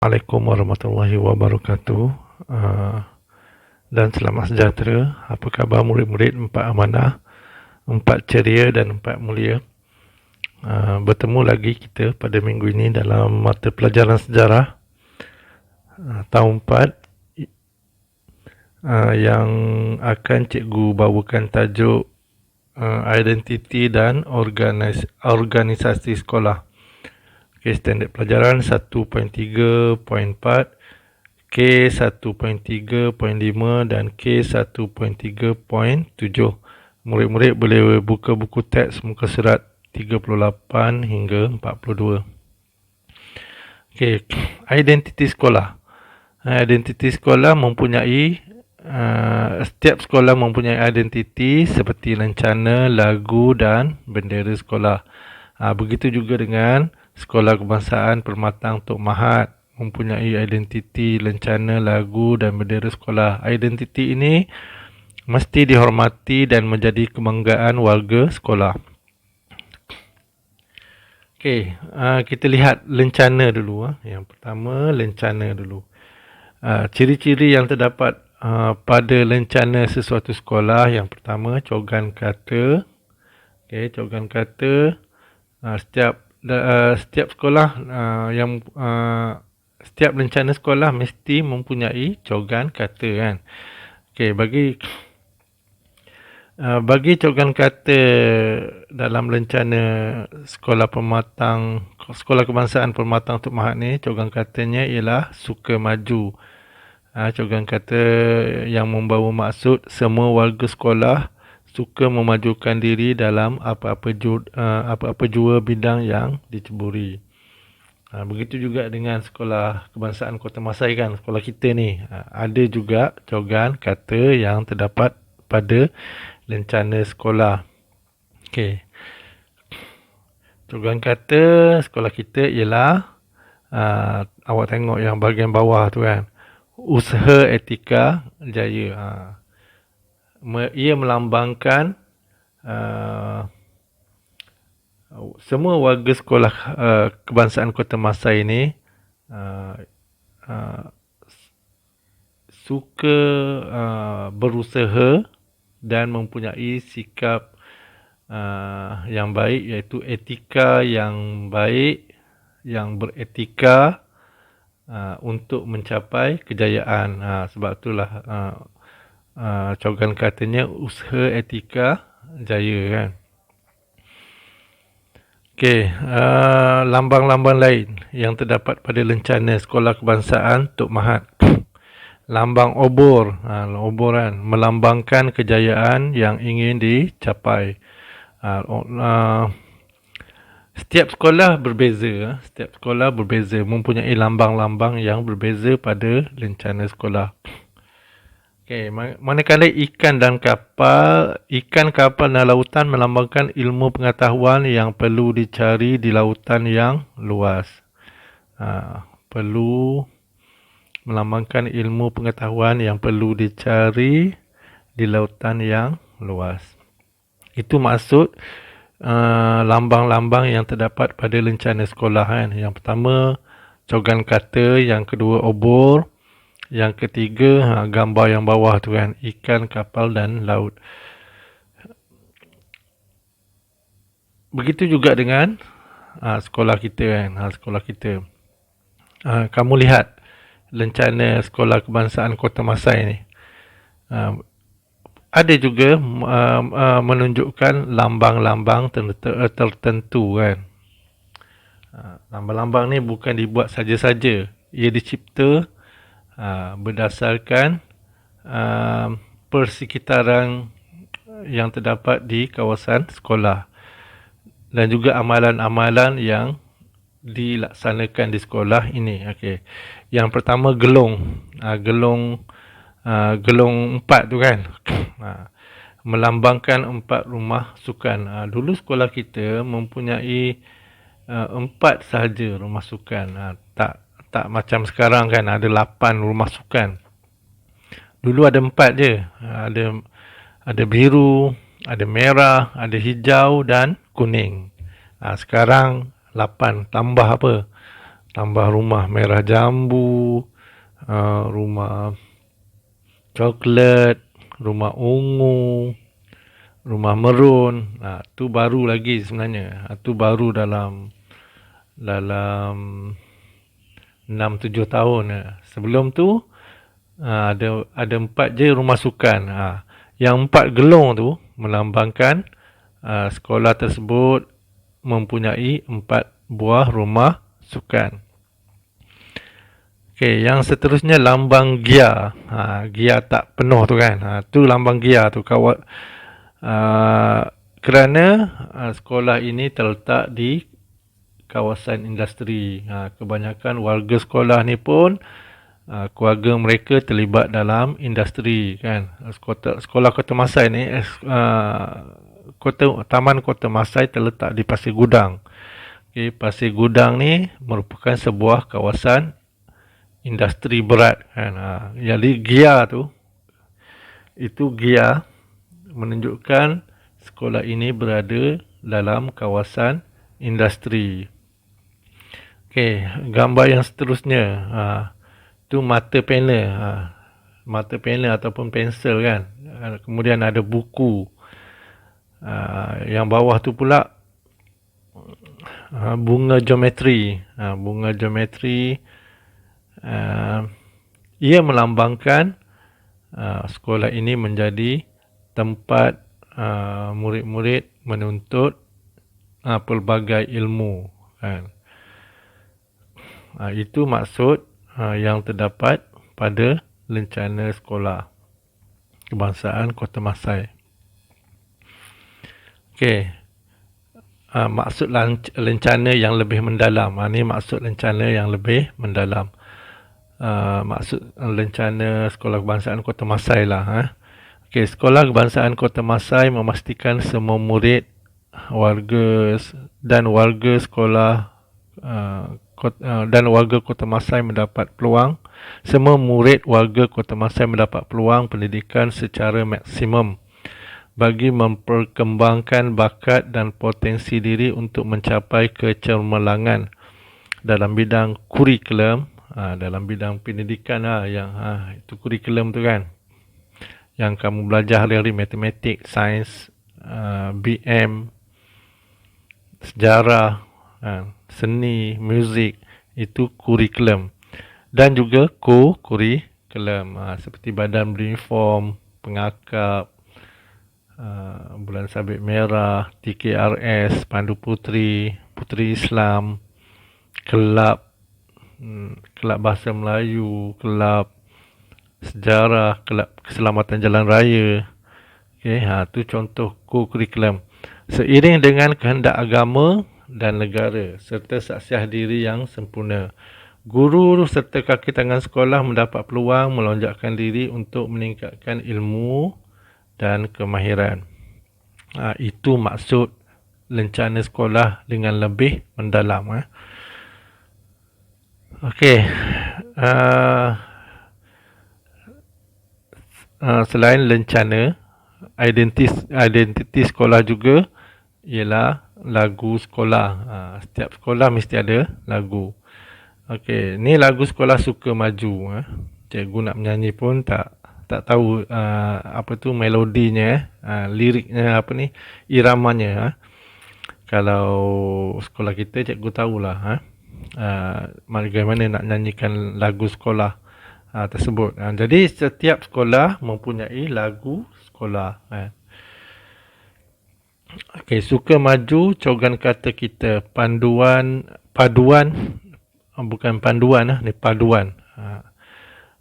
Assalamualaikum warahmatullahi wabarakatuh. Dan selamat sejahtera. Apa khabar murid-murid Empat Amanah, Empat Ceria dan Empat Mulia? Bertemu lagi kita pada minggu ini dalam mata pelajaran sejarah tahun 4 yang akan cikgu bawakan tajuk identiti dan organisasi sekolah. Okay, standard pelajaran 1.3.4, K1.3.5 dan K1.3.7. Murid-murid boleh buka buku teks muka surat 38 hingga 42. Okay, identiti sekolah. Identiti sekolah mempunyai setiap sekolah mempunyai identiti seperti lencana, lagu dan bendera sekolah. Begitu juga dengan Sekolah Kebangsaan Permatang Tok Mahat mempunyai identiti, lencana, lagu dan bendera sekolah. Identiti ini mesti dihormati dan menjadi kebanggaan warga sekolah. Okey, kita lihat lencana dulu. Yang pertama, lencana dulu. Ciri-ciri yang terdapat pada lencana sesuatu sekolah. Yang pertama, cogan kata. Okey, cogan kata. Setiap sekolah setiap lencana sekolah mesti mempunyai cogan kata kan. Okey, bagi cogan kata dalam lencana Sekolah Kebangsaan Permatang Tok Mahat ni, cogan katanya ialah suka maju. Cogan kata yang membawa maksud semua warga sekolah suka memajukan diri dalam apa-apa jua bidang yang diceburi. Begitu juga dengan Sekolah Kebangsaan Kota Masai kan, sekolah kita ni. Ada juga cogan kata yang terdapat pada lencana sekolah. Okey. Cogan kata sekolah kita ialah awak tengok yang bahagian bawah tu kan. Usaha etika jaya. Ia melambangkan semua warga sekolah Kebangsaan Kota Masai ini suka berusaha dan mempunyai sikap yang baik, iaitu etika yang baik, yang beretika untuk mencapai kejayaan. Sebab itulah cogan katanya usaha etika jaya kan. Okey, lambang-lambang lain yang terdapat pada lencana Sekolah Kebangsaan Tok Mahat. Lambang obor, obor kan, melambangkan kejayaan yang ingin dicapai. Setiap sekolah berbeza, mempunyai lambang-lambang yang berbeza pada lencana sekolah. Okey, manakala ikan kapal dan lautan melambangkan ilmu pengetahuan yang perlu dicari di lautan yang luas. Perlu melambangkan ilmu pengetahuan yang perlu dicari di lautan yang luas. Itu maksud lambang-lambang yang terdapat pada lencana sekolah kan. Yang pertama, cogan kata. Yang kedua, obor. Yang ketiga, gambar yang bawah tu kan, ikan, kapal dan laut. Begitu juga dengan sekolah kita kan. Sekolah kita. Kamu lihat lencana Sekolah Kebangsaan Kota Masai ni. Ada juga menunjukkan lambang-lambang tertentu kan. Lambang-lambang ni bukan dibuat saja-saja. Ia dicipta berdasarkan persekitaran yang terdapat di kawasan sekolah dan juga amalan-amalan yang dilaksanakan di sekolah ini. Okey. Yang pertama, gelong. Gelong 4 tu kan. Melambangkan 4 rumah sukan. Dulu sekolah kita mempunyai 4 sahaja rumah sukan. Tak macam sekarang kan, ada 8 rumah sukan. Dulu ada 4 je. Ada biru, ada merah, ada hijau dan kuning. Sekarang 8, tambah apa? tambah rumah merah jambu, rumah coklat, rumah ungu, rumah merun. Tu baru lagi sebenarnya. Tu baru dalam 6-7 tahun. Sebelum tu ada 4 je rumah sukan. Yang 4 gelong tu melambangkan sekolah tersebut mempunyai 4 buah rumah sukan. Okey, yang seterusnya lambang Gia. Gia tak penuh tu kan. Tu lambang Gia tu. Kerana sekolah ini terletak di kawasan industri. Kebanyakan warga sekolah ni pun keluarga mereka terlibat dalam industri kan. Sekolah Kota Masai ni Taman Kota Masai terletak di Pasir Gudang. Okay, Pasir Gudang ni merupakan sebuah kawasan industri berat kan. Jadi GIA tu, itu GIA menunjukkan sekolah ini berada dalam kawasan industri. Okey, gambar yang seterusnya, tu mata panel, mata panel ataupun pensel kan. Kemudian ada buku. Yang bawah tu pula bunga geometri. Bunga geometri ia melambangkan sekolah ini menjadi tempat murid-murid menuntut pelbagai ilmu kan. Itu maksud yang terdapat pada lencana sekolah kebangsaan Kota Masai. Okey. Maksud lencana yang lebih mendalam. Ini maksud lencana yang lebih mendalam. Maksud lencana Sekolah Kebangsaan Kota Masai lah. Okey, Sekolah Kebangsaan Kota Masai memastikan semua murid warga sekolah dan warga Kota Masai mendapat peluang. Semua murid warga Kota Masai mendapat peluang pendidikan secara maksimum bagi memperkembangkan bakat dan potensi diri untuk mencapai kecemerlangan dalam bidang kurikulum. Dalam bidang pendidikan itu kurikulum tu kan, yang kamu belajar hari-hari, matematik, sains, BM, sejarah, seni, muzik, itu kurikulum. Dan juga co-kurikulum, seperti badan beruniform, pengakap, bulan sabit merah, TKRS, Pandu Puteri, Puteri Islam, kelab bahasa Melayu, kelab sejarah, kelab keselamatan jalan raya. Okey, tu contoh kurikulum. Seiring dengan kehendak agama dan negara serta saksiah diri yang sempurna, guru serta kaki tangan sekolah mendapat peluang melonjakkan diri untuk meningkatkan ilmu dan kemahiran. Itu maksud lencana sekolah dengan lebih mendalam. Okey. Selain lencana, identiti sekolah juga ialah lagu sekolah. Setiap sekolah mesti ada lagu. Okey, ni lagu sekolah Suka Maju. Cikgu nak menyanyi pun tak tahu apa tu melodinya, liriknya apa ni, iramanya. Kalau sekolah kita cikgu tahulah bagaimana nak nyanyikan lagu sekolah tersebut. Jadi setiap sekolah mempunyai lagu sekolah. Okey, Suka Maju, cogan kata kita, paduan, bukan panduan ni paduan.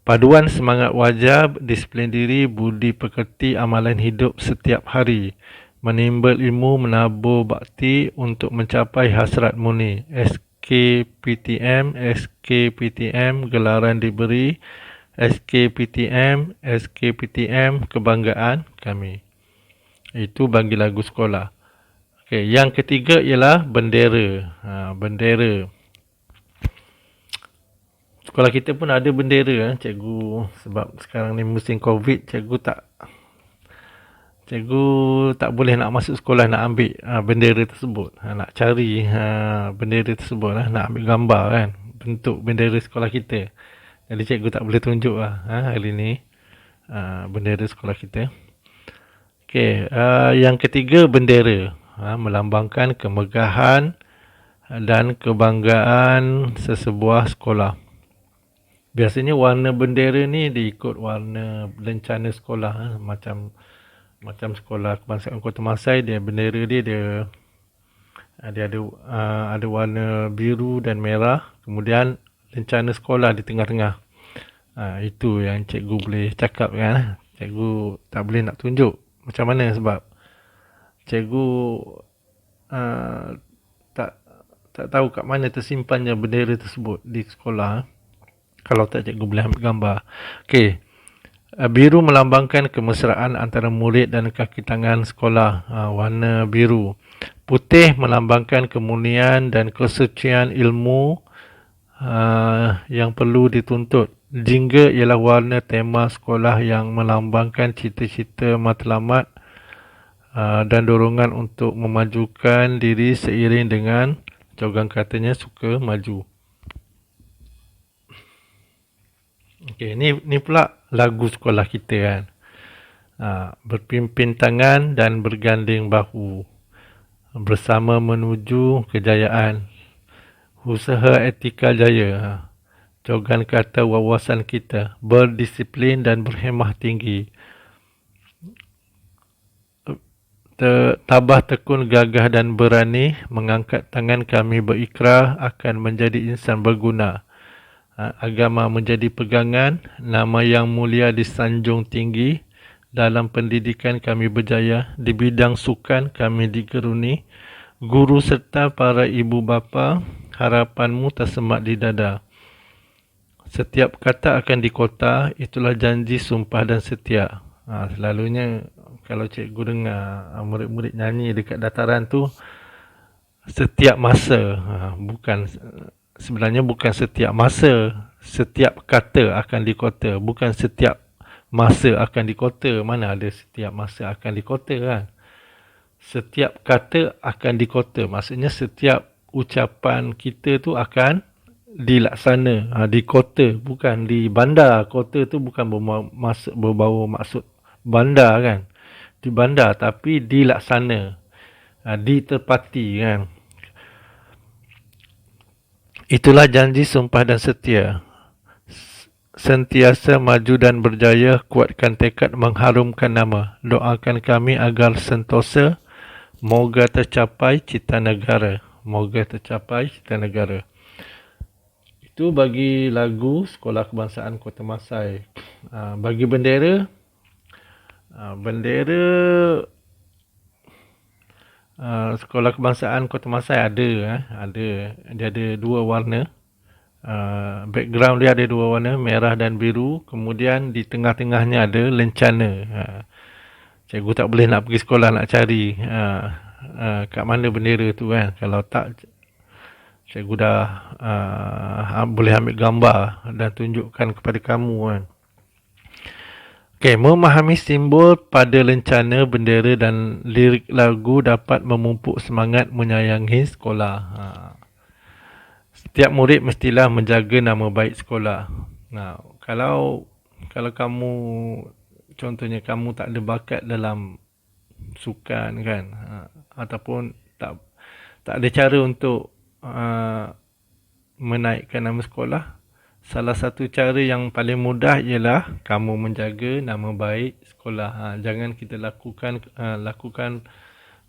Paduan semangat wajar, disiplin diri, budi pekerti, amalan hidup setiap hari, menimbul ilmu, menabur bakti untuk mencapai hasrat murni. SKPTM, gelaran diberi. SKPTM, kebanggaan kami. Itu bagi lagu sekolah. Okey, yang ketiga ialah bendera. Bendera. Sekolah kita pun ada bendera, cikgu. Sebab sekarang ni musim Covid, cikgu tak boleh nak masuk sekolah nak ambil bendera tersebut. Nak cari bendera tersebut, nak ambil gambar kan. bentuk bendera sekolah kita. Jadi cikgu tak boleh tunjuk lah hari ni bendera sekolah kita. Okey, yang ketiga bendera, melambangkan kemegahan dan kebanggaan sesebuah sekolah. Biasanya warna bendera ni diikut warna lencana sekolah, macam sekolah kebangsaan Kota Masai, dia bendera dia ada warna biru dan merah, kemudian lencana sekolah di tengah-tengah. Itu yang cikgu boleh cakap kan. Cikgu tak boleh nak tunjuk macam mana sebab cikgu tak tahu kat mana tersimpannya bendera tersebut di sekolah. Kalau tak, cikgu boleh ambil gambar. Okey. Biru melambangkan kemesraan antara murid dan kaki tangan sekolah, warna biru. Putih melambangkan kemurnian dan kesucian ilmu yang perlu dituntut. Jingga ialah warna tema sekolah yang melambangkan cita-cita matlamat dan dorongan untuk memajukan diri seiring dengan cogang katanya suka maju. Okey, ni pula lagu sekolah kita kan. Berpimpin tangan dan berganding bahu, bersama menuju kejayaan. Usaha etika jaya. Cogan kata wawasan kita, berdisiplin dan berhemah tinggi. Tabah tekun, gagah dan berani, mengangkat tangan kami berikrar akan menjadi insan berguna. Agama menjadi pegangan, nama yang mulia disanjung tinggi. Dalam pendidikan kami berjaya, di bidang sukan kami digeruni. Guru serta para ibu bapa, harapanmu tersemat di dada. Setiap kata akan dikota, itulah janji, sumpah dan setia. Selalunya kalau cikgu dengar murid-murid nyanyi dekat dataran tu, setiap masa, sebenarnya bukan setiap masa, setiap kata akan dikota, bukan setiap masa akan dikota. Mana ada setiap masa akan dikota kan? Setiap kata akan dikota, maksudnya setiap ucapan kita tu akan dilaksana, dikota, bukan dibandar. Kota tu bukan berbau maksud bandar kan, dibandar, tapi dilaksana, ditepati kan. Itulah janji, sumpah dan setia. Sentiasa maju dan berjaya, kuatkan tekad mengharumkan nama. Doakan kami agar sentosa, moga tercapai cita negara. Moga tercapai cita negara. Itu bagi lagu Sekolah Kebangsaan Kota Masai. Bagi bendera, Sekolah Kebangsaan Kota Masai ada. Dia ada dua warna. Background dia ada dua warna, merah dan biru. Kemudian di tengah-tengahnya ada lencana. Cikgu tak boleh nak pergi sekolah nak cari kat mana bendera tu kan. Kalau tak, cikgu dah boleh ambil gambar dan tunjukkan kepada kamu kan. Okey, memahami simbol pada lencana, bendera dan lirik lagu dapat memupuk semangat menyayangi sekolah. Setiap murid mestilah menjaga nama baik sekolah. Kalau kamu, contohnya kamu tak ada bakat dalam sukan kan, ataupun tak ada cara untuk menaikkan nama sekolah, salah satu cara yang paling mudah ialah kamu menjaga nama baik sekolah. Jangan kita lakukan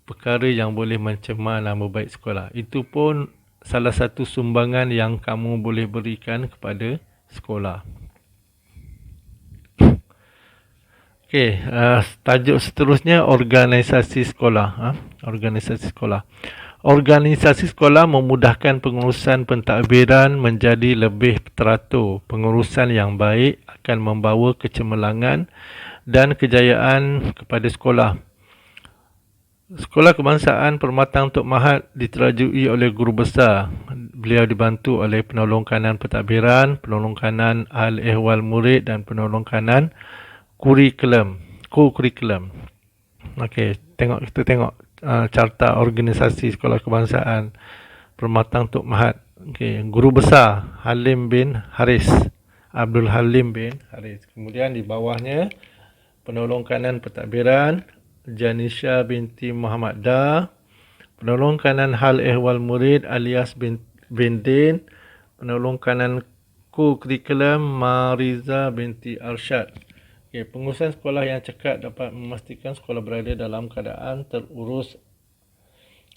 perkara yang boleh mencemar nama baik sekolah. Itu pun salah satu sumbangan yang kamu boleh berikan kepada sekolah. Okey, tajuk seterusnya organisasi sekolah. Organisasi sekolah. Organisasi sekolah memudahkan pengurusan pentadbiran menjadi lebih teratur. Pengurusan yang baik akan membawa kecemerlangan dan kejayaan kepada sekolah. Sekolah Kebangsaan Permatang Tok Mahat diterajui oleh guru besar. Beliau dibantu oleh penolong kanan pentadbiran, penolong kanan ahli ehwal murid dan penolong kanan kurikulum. Okey, kita tengok carta organisasi Sekolah Kebangsaan Permatang Tok Mahat. Okey, guru besar Halim bin Haris. Abdul Halim bin Haris. Kemudian di bawahnya penolong kanan pentadbiran Janisha binti Muhammad Da. Penolong kanan hal ehwal murid alias bin Din. Penolong kanan kurikulum Mariza binti Arsyad. Okay, pengurusan sekolah yang cekap dapat memastikan sekolah berada dalam keadaan terurus.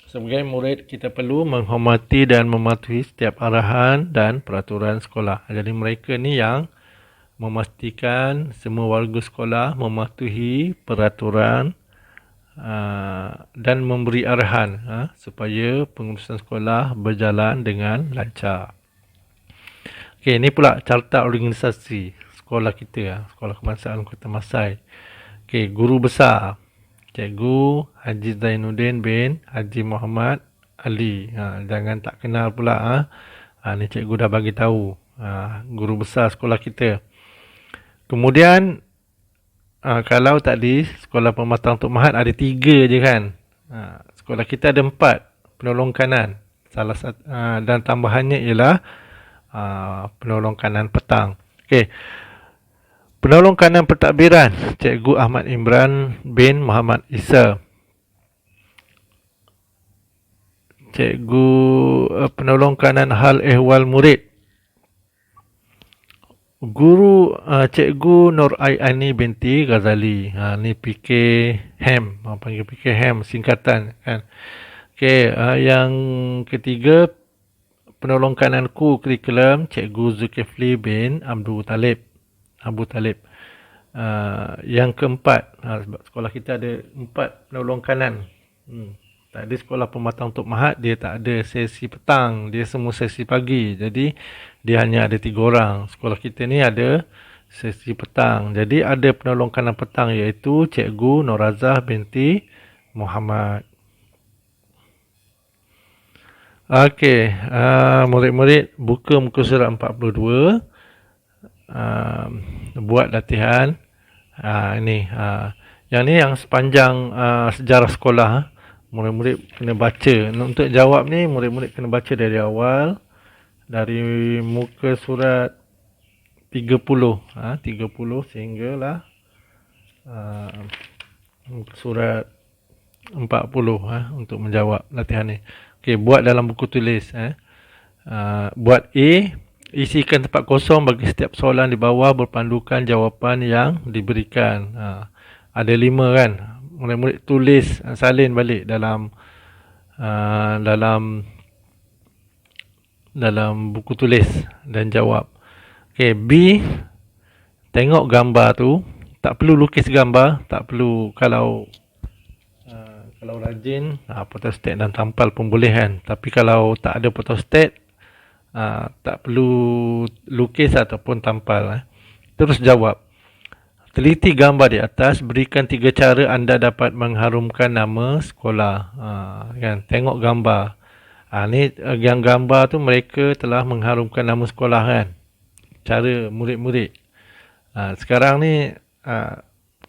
Sebagai murid, kita perlu menghormati dan mematuhi setiap arahan dan peraturan sekolah. Jadi mereka ni yang memastikan semua warga sekolah mematuhi peraturan dan memberi arahan supaya pengurusan sekolah berjalan dengan lancar. Okey, ini pula carta organisasi sekolah kita, Sekolah Kebangsaan Kota Masai. Okey, guru besar Cikgu Haji Zainuddin bin Haji Muhammad Ali. Jangan tak kenal pula. Ni cikgu dah bagi tahu. Guru besar sekolah kita. Kemudian kalau tadi sekolah pematang Tok Mahat ada 3 je kan. Sekolah kita ada 4 penolong kanan. Salah satu dan tambahannya ialah penolong kanan petang. Okey. Penolong kanan pentadbiran Cikgu Ahmad Imran bin Muhammad Isa. Cikgu penolong kanan hal ehwal murid Guru Cikgu Nur Aini binti Ghazali. Ni PK HEM, panggil PK HEM singkatan kan. Okey, yang ketiga penolong kanan kurikulum Cikgu Zulkifli bin Abu Talib. Yang keempat, sebab sekolah kita ada 4 penolong kanan. Tak ada sekolah pematang Tok Mahat, dia tak ada sesi petang, dia semua sesi pagi. Jadi dia hanya ada 3 orang. Sekolah kita ni ada sesi petang. Jadi ada penolong kanan petang iaitu Cikgu Norazah binti Muhammad. Okey, murid-murid buka muka surat 42. Buat latihan. Yang ni yang sepanjang sejarah sekolah. Murid-murid kena baca. Untuk jawab ni, murid-murid kena baca dari awal. Dari muka surat 30. 30 sehinggalah muka surat 40 untuk menjawab latihan ni. Okey, buat dalam buku tulis. Buat A, isikan tempat kosong bagi setiap soalan di bawah berpandukan jawapan yang diberikan. Ada 5 kan. Murid-murid tulis, salin balik dalam buku tulis dan jawab. Okey, B, tengok gambar tu. Tak perlu lukis gambar, tak perlu kalau rajin photostat dan tampal pun boleh kan. Tapi kalau tak ada photostat, tak perlu lukis ataupun tampal. Terus jawab. Teliti gambar di atas, berikan 3 cara anda dapat mengharumkan nama sekolah. Kan? Tengok gambar. Ni yang gambar tu mereka telah mengharumkan nama sekolah kan. Cara murid-murid. Sekarang ni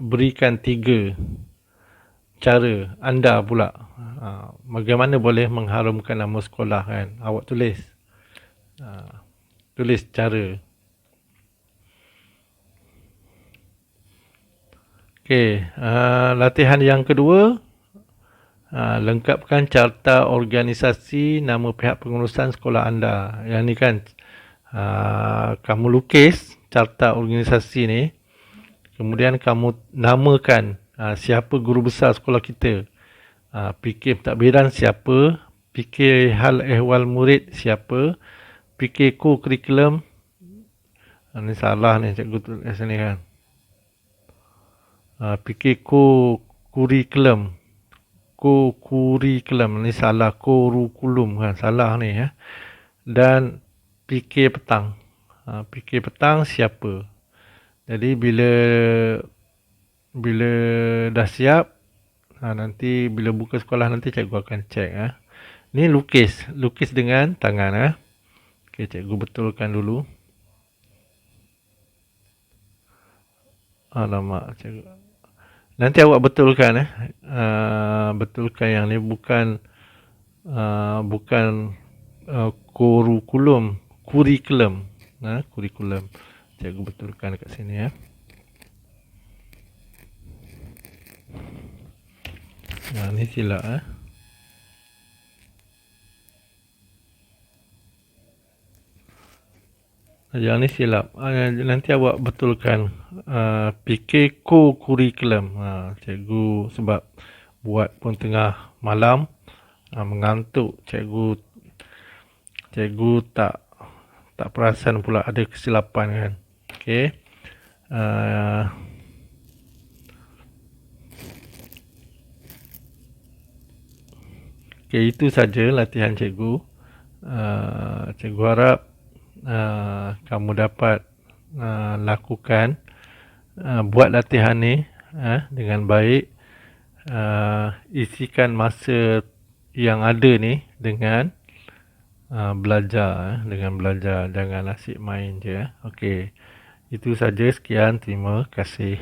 berikan 3 cara anda pula. Bagaimana boleh mengharumkan nama sekolah kan. Awak tulis. Tulis cara. Okey, latihan yang kedua, lengkapkan carta organisasi nama pihak pengurusan sekolah anda. Yang ni kan, kamu lukis carta organisasi ni, kemudian kamu namakan siapa guru besar sekolah kita, PK pentadbiran siapa, PK hal ehwal murid siapa, PK kurikulum. Ni salah ni cikgu tulis ni kan. PK kurikulum. Kurikulum ni salah, kurikulum kan, salah ni ya. Dan PK petang. PK petang siapa? Jadi bila dah siap, nanti bila buka sekolah nanti cikgu akan cek. Ni lukis dengan tangan. Okey, cikgu betulkan dulu. Alamak, cikgu. Nanti awak betulkan betulkan yang ni bukan kurikulum. Cikgu betulkan dekat sini ya. Ni silap Yang ni silap. Nanti awak betulkan. Fikir kurikulum. Cikgu sebab buat pun tengah malam, mengantuk. Cikgu tak perasan pula ada kesilapan kan. Okey. Okey, itu saja latihan cikgu. Cikgu harap kamu dapat lakukan, buat latihan ni dengan baik. Isikan masa yang ada ni dengan belajar, jangan asyik main je. Okey, itu saja. Sekian, terima kasih.